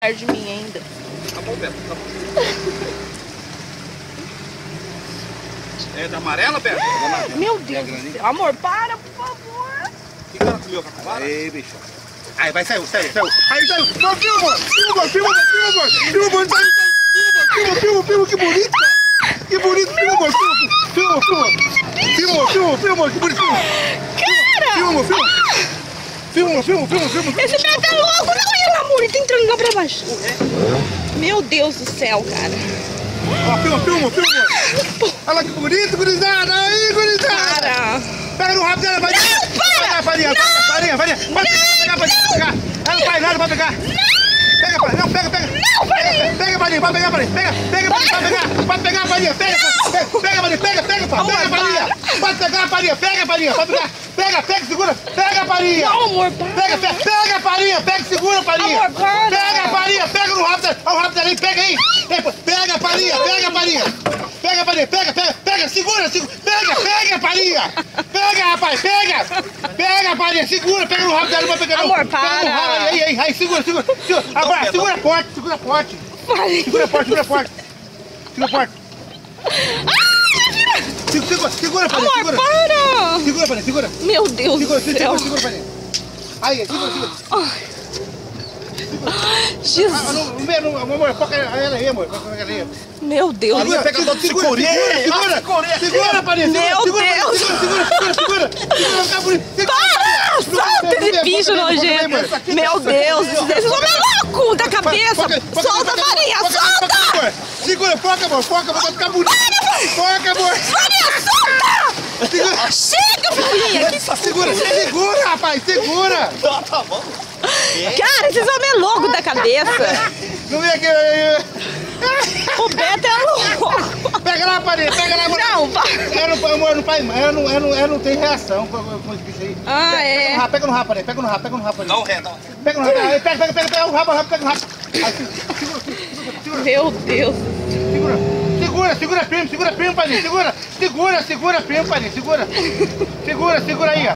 perto de mim ainda. Tá bom, Beto, tá bom. É da amarela, Beto? É da amarela. Meu Deus do céu. Amor, para, por favor. O que ela comeu, capivara? Aí, bicho. Aí, vai, saiu. Aí, saiu. Não, filma, que bonito, cara. Que bonito, filma, que bonito. Filma. Esse Beto é louco, não é, amor? Ele tá entrando lá pra baixo. Meu Deus do céu, cara. Ó, filma. Olha lá que bonito, gurizada. Aí, gurizada. Para. Pega no rabo dela, vai. Não, para. Farinha. Pode pegar. Ela não faz nada pra pegar. Pega, Farinha. Não, pega. Não, Farinha. Pega, Farinha. Pode pegar, Farinha. Pega, Farinha. Pode pegar, Farinha. Pega, Farinha. Pega, Farinha. Pode pegar, Farinha. Pega, Farinha. Pode pegar. Pega, segura. Pega, Farinha. Não, amor, para. Pega, Farinha. Pega, segura, Farinha. Amor, para. Pega, Farinha. Pega no rabo dela. Olha o rabo dela aí. Pega aí. Pega, Farinha. Pega, segura. Pega, Farinha. Pega, rapaz. Pega, Farinha. Segura. Pega no rabo dela. Não vai pegar, não. Amor, Pega no rabo. para. Aí, segura. Agora, segura forte. Farinha. Segura forte. Segura, Farinha. Amor, para. Segura, Farinha. Meu Deus do céu. Segura, Farinha. Aí, segura. Jesus. Amor, foca ela aí, amor. Foca ela aí. Meu Deus. Segura, Farinha. Meu Deus. Segura. Tá bonito. Para! Solta esse bicho nojento. Meu Deus. Esse homem é louco da cabeça. Solta, Farinha. Solta. Segura, foca, amor. Vai ficar bonito. Foca, amor. Farinha, solta. Chega, Farinha. Segura, rapaz. Segura. Tá bom. Cara, esse homem é louco da cabeça. Não vem aqui. O Beto é louco. Pega lá, Farinha. Amor. Não, Ela não tem reação com esse bicho aí. Ah, é. Pega no rabo, Farinha. Pega no rabo. Dá um ré. Pega no rabo. Aí, pega o rabo, pega no rabo. Aí, segura. Meu Deus. Segura firme, Farinha. Segura firme, Farinha. Segura aí, ó.